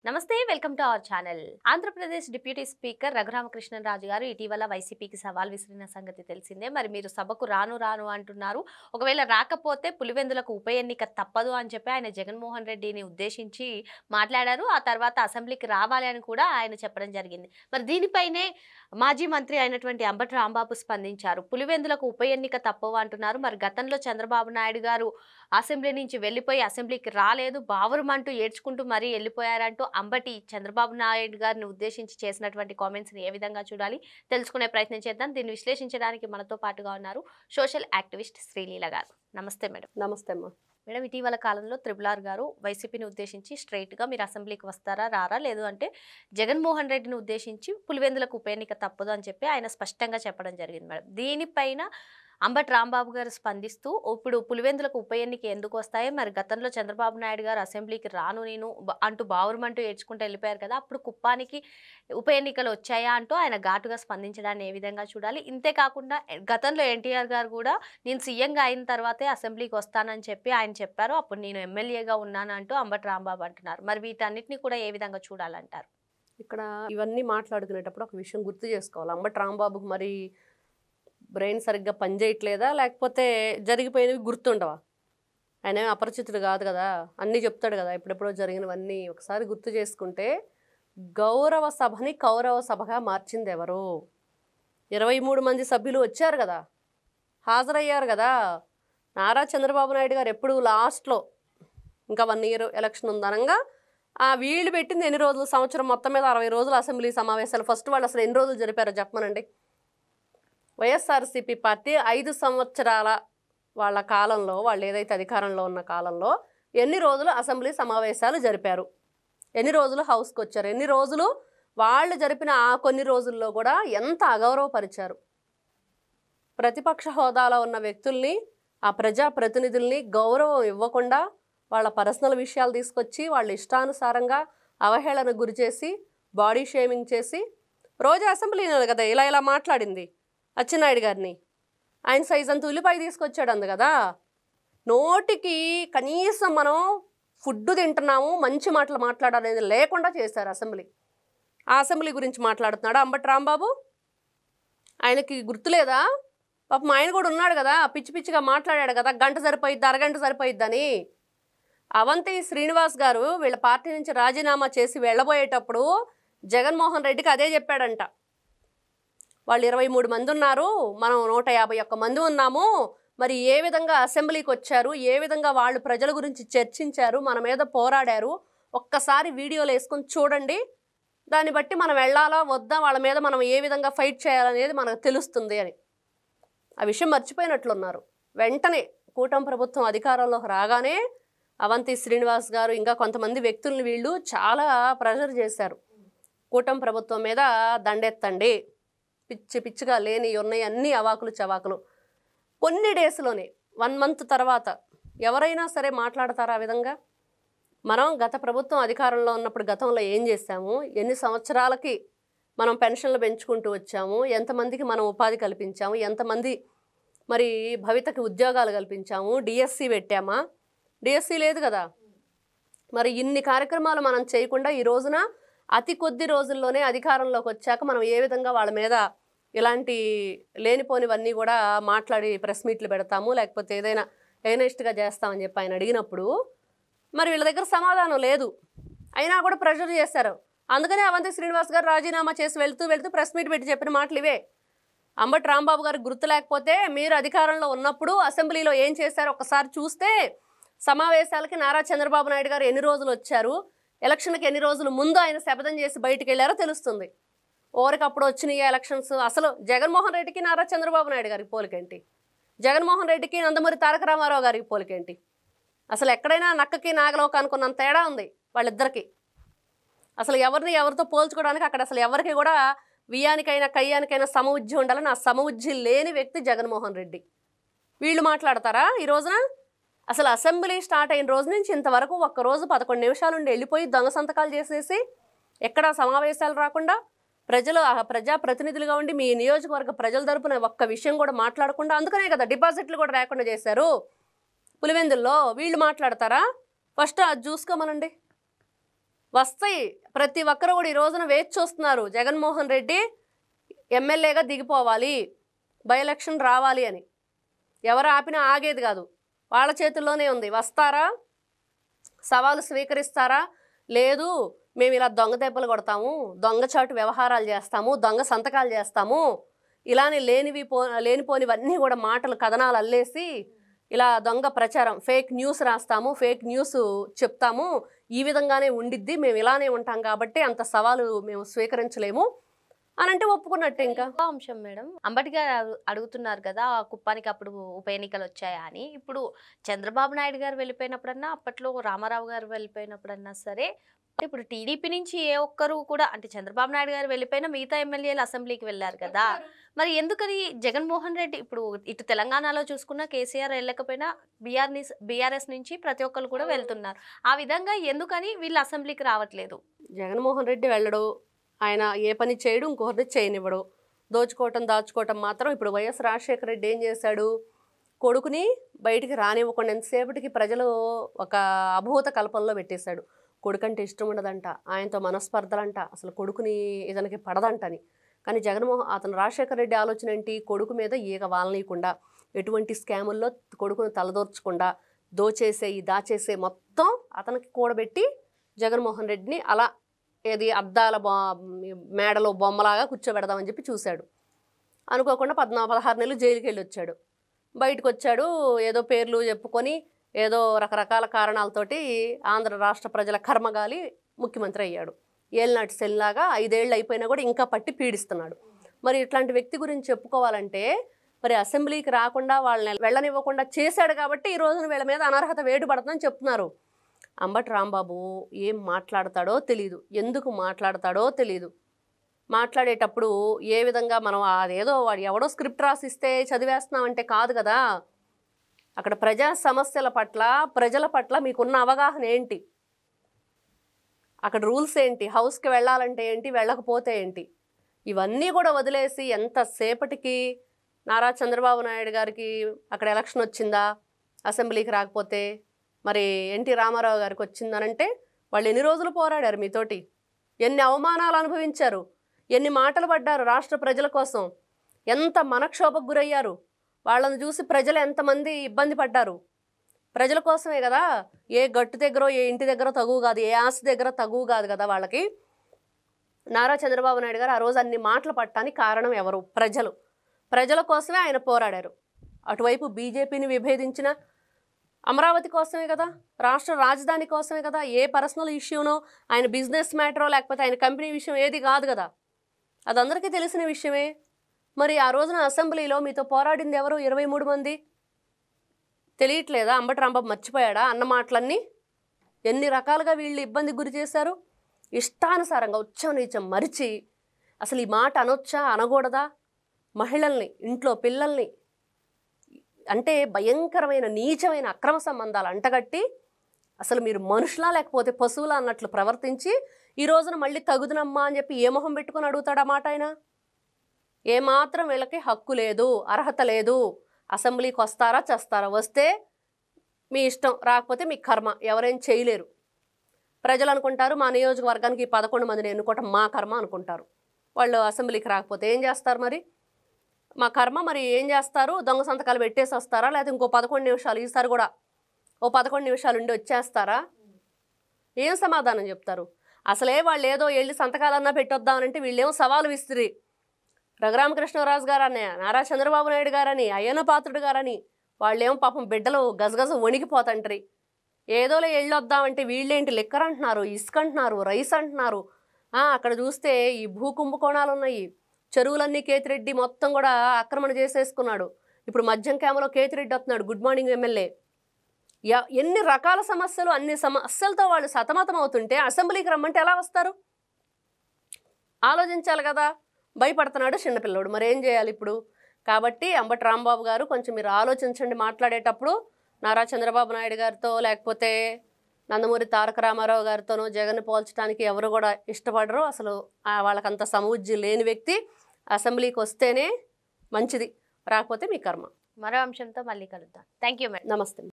నమస్తే welcome to our channel. Andhra Pradesh deputy speaker Raghurama Krishna Raju గారు ఇటీవల వైసీపీకి సవాల్ విసిరిన సంగతి తెలిసిందే. మరి మీరు సభకు రాను అంటున్నారు. ఒకవేళ రాకపోతే పులివెందులకు ఉప ఎన్నిక తప్పదు అని చెప్పి ఆయన జగన్మోహన్ రెడ్డిని ఉద్దేశించి మాట్లాడారు. ఆ తర్వాత అసెంబ్లీకి రావాలి అని కూడా ఆయన చెప్పడం జరిగింది. మరి దీనిపైనే మాజీ మంత్రి అయినటువంటి అంబటి రాంబాబు స్పందించారు. పులివెందులకు ఉప ఎన్నిక తప్పవు అంటున్నారు. మరి గతంలో చంద్రబాబు నాయుడు గారు అసెంబ్లీ నుంచి వెళ్లిపోయి అసెంబ్లీకి రాలేదు, బావురుమంటూ ఏడ్చుకుంటూ మరీ వెళ్ళిపోయారంటూ అంబటి చంద్రబాబు నాయుడు గారిని ఉద్దేశించి చేసినటువంటి కామెంట్స్ ని ఏ విధంగా చూడాలి తెలుసుకునే ప్రయత్నం చేద్దాం. దీన్ని విశ్లేషించడానికి మనతో పాటుగా ఉన్నారు సోషల్ యాక్టివిస్ట్ శ్రీలీల గారు. నమస్తే మేడం. నమస్తే అమ్మా. మేడం, ఇటీవల కాలంలో త్రిబుల్ గారు వైసీపీని ఉద్దేశించి స్ట్రైట్ గా మీరు అసెంబ్లీకి వస్తారా రారా, లేదు అంటే జగన్మోహన్ రెడ్డిని ఉద్దేశించి పులివెందులకు ఉప ఎన్నిక తప్పదు అని చెప్పి ఆయన స్పష్టంగా చెప్పడం జరిగింది మేడం. దీనిపైన అంబటి రాంబాబు గారు స్పందిస్తూ ఇప్పుడు పులివెందులకు ఉప ఎన్నిక ఎందుకు వస్తాయి, మరి గతంలో చంద్రబాబు నాయుడు గారు అసెంబ్లీకి రాను నేను అంటూ బావురమంటూ ఏడ్చుకుంటూ వెళ్ళిపోయారు కదా, అప్పుడు కుప్పానికి ఉప ఎన్నికలు వచ్చాయా అంటూ ఆయన ఘాటుగా స్పందించడాన్ని ఏ విధంగా చూడాలి? ఇంతేకాకుండా గతంలో ఎన్టీఆర్ గారు కూడా నేను సీఎంగా అయిన తర్వాతే అసెంబ్లీకి వస్తానని చెప్పి ఆయన చెప్పారు, అప్పుడు నేను ఎమ్మెల్యేగా ఉన్నాను అంటూ అంబటి రాంబాబు అంటున్నారు. మరి వీటన్నిటిని కూడా ఏ విధంగా చూడాలంటారు? ఇక్కడ ఇవన్నీ మాట్లాడుకునేటప్పుడు ఒక విషయం గుర్తు చేసుకోవాలి. అంబటి రాంబాబుకు మరి బ్రెయిన్ సరిగ్గా పనిచేయట్లేదా, లేకపోతే జరిగిపోయినవి గుర్తుండవా? ఆయన అపరిచితుడు కాదు కదా, అన్నీ చెప్తాడు కదా. ఎప్పుడెప్పుడో జరిగినవన్నీ ఒకసారి గుర్తు చేసుకుంటే గౌరవ సభని కౌరవ సభగా మార్చింది ఎవరు? 23 మంది సభ్యులు వచ్చారు కదా, హాజరయ్యారు కదా. నారా చంద్రబాబు నాయుడు గారు ఎప్పుడు లాస్ట్లో ఇంకా 1 ఇయర్ ఎలక్షన్ ఉందనంగా వీళ్ళు పెట్టింది ఎన్ని రోజులు? సంవత్సరం మొత్తం మీద 60 రోజులు అసెంబ్లీ సమావేశాలు. ఫస్ట్ వాళ్ళు అసలు ఎన్ని రోజులు జరిపారో చెప్పమనండి. వైఎస్ఆర్సీపీ పార్టీ 5 సంవత్సరాల వాళ్ళ కాలంలో, వాళ్ళు ఏదైతే అధికారంలో ఉన్న కాలంలో ఎన్ని రోజులు అసెంబ్లీ సమావేశాలు జరిపారు, ఎన్ని రోజులు హౌస్కి వచ్చారు, ఎన్ని రోజులు వాళ్ళు జరిపిన ఆ కొన్ని రోజుల్లో కూడా ఎంత అగౌరవపరిచారు. ప్రతిపక్ష హోదాలో ఉన్న వ్యక్తుల్ని, ఆ ప్రజాప్రతినిధుల్ని గౌరవం ఇవ్వకుండా వాళ్ళ పర్సనల్ విషయాలు తీసుకొచ్చి వాళ్ళ ఇష్టానుసారంగా అవహేళనకు గురి చేసి బాడీ షేమింగ్ చేసి, రోజు అసెంబ్లీలో కదా ఇలా మాట్లాడింది అచ్చెన్నాయుడు గారిని. ఆయన సైజ్ అంత ఉల్లిపాయ తీసుకొచ్చాడు అంది కదా. నోటికి కనీసం మనం ఫుడ్ తింటున్నాము, మంచి మాటలు మాట్లాడాలనేది లేకుండా చేశారు అసెంబ్లీ. ఆ అసెంబ్లీ గురించి మాట్లాడుతున్నాడు అంబటి రాంబాబు. ఆయనకి గుర్తులేదా? పాపం ఆయన కూడా ఉన్నాడు కదా, పిచ్చి పిచ్చిగా మాట్లాడాడు కదా, గంట సరిపోయిద్ది అరగంట సరిపోయిద్దని. అవంతి శ్రీనివాస్ గారు వీళ్ళ పార్టీ నుంచి రాజీనామా చేసి వెళ్ళబోయేటప్పుడు జగన్మోహన్ రెడ్డికి అదే చెప్పాడంట. వాళ్ళు 23 మంది ఉన్నారు, మనం 151 మంది ఉన్నాము, మరి ఏ విధంగా అసెంబ్లీకి వచ్చారు, ఏ విధంగా వాళ్ళు ప్రజల గురించి చర్చించారు, మన మీద పోరాడారు, ఒక్కసారి వీడియోలు వేసుకొని చూడండి, దాన్ని బట్టి మనం వెళ్ళాలా వద్దా, వాళ్ళ మీద మనం ఏ విధంగా ఫైట్ చేయాలనేది మనకు తెలుస్తుంది అని. ఆ విషయం మర్చిపోయినట్లున్నారు. వెంటనే కూటమి ప్రభుత్వం అధికారంలోకి రాగానే అవంతి శ్రీనివాస్ గారు ఇంకా కొంతమంది వ్యక్తుల్ని వీళ్ళు చాలా ప్రెషర్ చేశారు. కూటమి ప్రభుత్వం మీద దండెత్తండి, పిచ్చిగా లేని ఉన్నాయి అన్ని అవాకులు చవాకులు. కొన్ని డేస్లోనే 1 మంత్ తర్వాత ఎవరైనా సరే మాట్లాడతారు ఆ విధంగా? మనం గత ప్రభుత్వం అధికారంలో ఉన్నప్పుడు గతంలో ఏం చేశాము, ఎన్ని సంవత్సరాలకి మనం పెన్షన్లు పెంచుకుంటూ వచ్చాము, ఎంతమందికి మనం ఉపాధి కల్పించాము, ఎంతమంది మరి భవితకి ఉద్యోగాలు కల్పించాము, డిఎస్సి పెట్టామా? డిఎస్సి లేదు కదా. మరి ఇన్ని కార్యక్రమాలు మనం చేయకుండా ఈ రోజున అతి కొద్ది రోజుల్లోనే అధికారంలోకి వచ్చాక మనం ఏ విధంగా వాళ్ళ మీద ఇలాంటి లేనిపోనివన్నీ కూడా మాట్లాడి ప్రెస్ మీట్లు పెడతాము, లేకపోతే ఏదైనా ఎగనెస్ట్గా చేస్తామని చెప్పి ఆయన అడిగినప్పుడు మరి వీళ్ళ దగ్గర సమాధానం లేదు. అయినా కూడా ప్రెషర్ చేశారు. అందుకనే అవంతి శ్రీనివాస్ గారు రాజీనామా చేసి వెళ్తూ ప్రెస్ మీట్ పెట్టి చెప్పిన మాటలు ఇవే. అంబటి రాంబాబు గారికి గుర్తు లేకపోతే మీరు అధికారంలో ఉన్నప్పుడు అసెంబ్లీలో ఏం చేశారో ఒకసారి చూస్తే, సమావేశాలకి నారా చంద్రబాబు నాయుడు గారు ఎన్ని రోజులు వచ్చారు, ఎలక్షన్కి ఎన్ని రోజులు ముందు ఆయన శపథం చేసి బయటికి వెళ్ళారో తెలుస్తుంది. ఓరికప్పుడు వచ్చినాయి ఎలక్షన్స్. అసలు జగన్మోహన్ రెడ్డికి నారా చంద్రబాబు నాయుడు గారికి పోలికేంటి, జగన్మోహన్ రెడ్డికి నందమూరి తారక రామారావు గారికి పోలికేంటి? అసలు ఎక్కడైనా నక్కకి నాగలోకానికి ఉన్నంత తేడా ఉంది వాళ్ళిద్దరికి. అసలు ఎవరితో పోల్చుకోవడానికి అక్కడ అసలు ఎవరికి కూడా వియానికైనా కయ్యానికైనా సమవుజ్జి ఉండాలని ఆ సమవుజ్జి లేని వ్యక్తి జగన్మోహన్ రెడ్డి. వీళ్ళు మాట్లాడతారా ఈ రోజున? అసలు అసెంబ్లీ స్టార్ట్ అయిన రోజు నుంచి ఇంతవరకు ఒక్కరోజు 11 నిమిషాలు ఉండి వెళ్ళిపోయి దొంగ సంతకాలు చేసేసి ఎక్కడా సమావేశాలు రాకుండా ప్రజాప్రతినిధులుగా ఉండి మీ నియోజకవర్గ ప్రజల తరపున ఒక్క విషయం కూడా మాట్లాడకుండా, అందుకనే కదా డిపాజిట్లు కూడా రాకుండా చేశారు పులివెందుల్లో. వీళ్ళు మాట్లాడతారా? ఫస్ట్ అది చూసుకోమనండి. వస్తాయి. ప్రతి ఒక్కరు కూడా ఈ రోజున వేచి చూస్తున్నారు, జగన్మోహన్ రెడ్డి ఎమ్మెల్యేగా దిగిపోవాలి, బై ఎలక్షన్ రావాలి అని. ఎవరు ఆపినా ఆగేది కాదు, వాళ్ళ చేతుల్లోనే ఉంది. వస్తారా, సవాలు స్వీకరిస్తారా? లేదు, మేము ఇలా దొంగ దెబ్బలు కొడతాము, దొంగచాటు వ్యవహారాలు చేస్తాము, దొంగ సంతకాలు చేస్తాము, ఇలానే లేనిపోనివన్నీ కూడా మాటలు కథనాలు అల్లేసి ఇలా దొంగ ప్రచారం, ఫేక్ న్యూస్ రాస్తాము, ఫేక్ న్యూస్ చెప్తాము, ఈ విధంగానే ఉండిద్ది, మేము ఇలానే ఉంటాం కాబట్టి అంత సవాలు మేము స్వీకరించలేము అని అంటే ఒప్పుకున్నట్టే. ఇంకా అంశం మేడం, అంబటి గారు అడుగుతున్నారు కదా కుప్పానికి అప్పుడు ఉప ఎన్నికలు వచ్చాయా అని. ఇప్పుడు చంద్రబాబు నాయుడు గారు వెళ్ళిపోయినప్పుడన్నా, అప్పట్లో రామారావు గారు వెళ్ళిపోయినప్పుడన్నా సరే, ఇప్పుడు టీడీపీ నుంచి ఏ ఒక్కరు కూడా, అంటే చంద్రబాబు నాయుడు గారు వెళ్ళిపోయినా మిగతా ఎమ్మెల్యేలు అసెంబ్లీకి వెళ్ళారు కదా, మరి ఎందుకని జగన్మోహన్ రెడ్డి ఇప్పుడు ఇటు తెలంగాణలో చూసుకున్నా కేసీఆర్ వెళ్ళకపోయినా బీఆర్ఎస్ నుంచి ప్రతి ఒక్కరు కూడా వెళ్తున్నారు, ఆ విధంగా ఎందుకని వీళ్ళు అసెంబ్లీకి రావట్లేదు? జగన్మోహన్ రెడ్డి వెళ్ళడు, ఆయన ఏ పని చేయడు, ఇంకొకరిని చేయనివ్వడు, దోచుకోవటం దాచుకోవటం మాత్రం. ఇప్పుడు వైఎస్ రాజశేఖర రెడ్డి ఏం చేశాడు, కొడుకుని బయటికి రానివ్వకుండా ఎంతసేపటికి ప్రజలు ఒక అభూత కల్పనలో పెట్టేశాడు. కొడుకంటే ఇష్టం ఉండదంట, ఆయనతో మనస్పర్ధలంట, అసలు కొడుకుని ఇతనికి పడదంటని. కానీ అతను రాజశేఖర రెడ్డి ఆలోచన ఏంటి, కొడుకు మీద ఈగ వాలనీయకుండా, ఎటువంటి స్కాముల్లో కొడుకును తలదోర్చకుండా, దాచేసే మొత్తం అతనికి కూడబెట్టి జగన్మోహన్ రెడ్డిని అలా ఏది అద్దాల మేడలో బొమ్మలాగా కూర్చోబెడదామని చెప్పి చూశాడు. అనుకోకుండా 16 నెలలు జైలుకి వెళ్ళి వచ్చాడు. బయటకు వచ్చాడు, ఏదో పేర్లు చెప్పుకొని ఏదో రకరకాల కారణాలతోటి ఆంధ్ర రాష్ట్ర ప్రజల కర్మగాలి ముఖ్యమంత్రి అయ్యాడు. ఏళ్ళనాటి సెల్లాగా 5 ఏళ్ళు అయిపోయినా కూడా ఇంకా పట్టి పీడిస్తున్నాడు. మరి ఇట్లాంటి వ్యక్తి గురించి చెప్పుకోవాలంటే, మరి అసెంబ్లీకి రాకుండా వాళ్ళని వెళ్ళనివ్వకుండా చేశాడు కాబట్టి ఈ రోజున వీళ్ళ మీద అనర్హత వేటు పడుతుందని చెప్తున్నారు. అంబటి రాంబాబు ఏం మాట్లాడతాడో తెలీదు, ఎందుకు మాట్లాడతాడో తెలీదు. మాట్లాడేటప్పుడు ఏ విధంగా మనం అదేదో వాడు ఎవడో స్క్రిప్ట్ రాసిస్తే చదివేస్తున్నామంటే కాదు కదా. అక్కడ ప్రజా సమస్యల పట్ల, ప్రజల పట్ల మీకున్న అవగాహన ఏంటి, అక్కడ రూల్స్ ఏంటి, హౌస్కి వెళ్ళాలంటే ఏంటి, వెళ్ళకపోతే ఏంటి, ఇవన్నీ కూడా వదిలేసి ఎంతసేపటికి నారా చంద్రబాబు నాయుడు గారికి అక్కడ ఎలక్షన్ వచ్చిందా, అసెంబ్లీకి రాకపోతే, మరి ఎన్టీ రామారావు గారికి వచ్చిందనంటే వాళ్ళు ఎన్ని రోజులు పోరాడారు మీతోటి, ఎన్ని అవమానాలు అనుభవించారు, ఎన్ని మాటలు పడ్డారు రాష్ట్ర ప్రజల కోసం, ఎంత మనక్షోభకు గురయ్యారు, వాళ్ళని చూసి ప్రజలు ఎంతమంది ఇబ్బంది పడ్డారు. ప్రజల కోసమే కదా, ఏ గట్టు దగ్గర ఏ ఇంటి దగ్గర తగువు కాదు, ఏ ఆస్తి దగ్గర తగువు కాదు కదా వాళ్ళకి. నారా చంద్రబాబు నాయుడు గారు ఆ రోజు అన్ని మాటలు పట్టడానికి కారణం ఎవరు, ప్రజలు. ప్రజల కోసమే ఆయన పోరాడారు. అటువైపు బీజేపీని విభేదించిన అమరావతి కోసమే కదా, రాష్ట్ర రాజధాని కోసమే కదా, ఏ పర్సనల్ ఇష్యూనో, ఆయన బిజినెస్ మ్యాటరో లేకపోతే ఆయన కంపెనీ విషయం ఏది కాదు కదా, అది అందరికీ తెలిసిన విషయమే. మరి ఆ రోజున అసెంబ్లీలో మీతో పోరాడింది ఎవరు, 23 మంది. తెలియట్లేదా, అంబటి రాంబాబు మర్చిపోయాడా అన్న మాటలన్నీ? ఎన్ని రకాలుగా వీళ్ళు ఇబ్బందికి గురి చేశారు. ఇష్టానుసారంగా ఉచ్చం నీచం మరిచి అసలు ఈ మాట అనొచ్చా అనకూడదా, మహిళల్ని, ఇంట్లో పిల్లల్ని, అంటే భయంకరమైన నీచమైన అక్రమ సంబంధాలు అంటగట్టి అసలు మీరు మనుషులా లేకపోతే పశువులా అన్నట్లు ప్రవర్తించి ఈ రోజున మళ్ళీ తగుదునమ్మా అని చెప్పి ఏ మొహం పెట్టుకుని అడుగుతాడు ఆ మాట ఆయన? ఏమాత్రం వీళ్ళకి హక్కు లేదు, అర్హత లేదు. అసెంబ్లీకి వస్తారా చేస్తారా, వస్తే మీ ఇష్టం, రాకపోతే మీ కర్మ, ఎవరేం చేయలేరు. ప్రజలు అనుకుంటారు మా నియోజకవర్గానికి 11 మందిని ఎన్నుకోవటం మా కర్మ అనుకుంటారు. వాళ్ళు అసెంబ్లీకి రాకపోతే ఏం చేస్తారు, మరి మా కర్మ. మరి ఏం చేస్తారు, దొంగ సంతకాలు పెట్టేసి వస్తారా, లేకపోతే ఇంకో 11 నిమిషాలు, ఈసారి కూడా ఓ 11 నిమిషాలు ఉండి వచ్చేస్తారా? ఏం సమాధానం చెప్తారు? అసలే వాళ్ళు ఏదో వెళ్ళి సంతకాలన్నా పెట్టొద్దామనంటే వీళ్ళేమో సవాలు విసిరి రఘురామకృష్ణరాజు గారని, నారా చంద్రబాబు నాయుడు గారని, అయ్యన్న పాత్రుడు గారని వాళ్ళేమో పాపం బిడ్డలు గజగజ వణికిపోతంటారు. ఏదోలే వెళ్ళొద్దామంటే వీళ్ళేంటి లిక్కర్ అంటున్నారు, ఇసుక అంటున్నారు, రైస్ అంటున్నారు. అక్కడ చూస్తే ఈ భూ కుంభకోణాలు ఉన్నాయి. చెరువులన్నీ కేతిరెడ్డి మొత్తం కూడా ఆక్రమణ చేసేసుకున్నాడు. ఇప్పుడు మద్యం క్యామలో కేతిరెడ్డి వస్తున్నాడు, గుడ్ మార్నింగ్ ఎమ్మెల్యే. ఎన్ని రకాల సమస్యలు, అన్ని సమస్యలతో వాళ్ళు సతమతం అవుతుంటే అసెంబ్లీకి రమ్మంటే ఎలా వస్తారు? ఆలోచించాలి కదా. భయపడుతున్నాడు చిన్నపిల్లడు, మరి ఏం చేయాలి ఇప్పుడు? కాబట్టి అంబటి రాంబాబు గారు కొంచెం మీరు ఆలోచించండి మాట్లాడేటప్పుడు. నారా చంద్రబాబు నాయుడు గారితో లేకపోతే నందమూరి తారక రామారావు గారితోనో జగన్ పోల్చడానికి ఎవరు కూడా ఇష్టపడరు. అసలు వాళ్ళకంత సమూజ్జి లేని వ్యక్తి. అసెంబ్లీకి వస్తేనే మంచిది, రాకపోతే మీ కర్మ. మరో అంశంతో మళ్ళీ కలుద్దాం. Thank you madam. నమస్తే.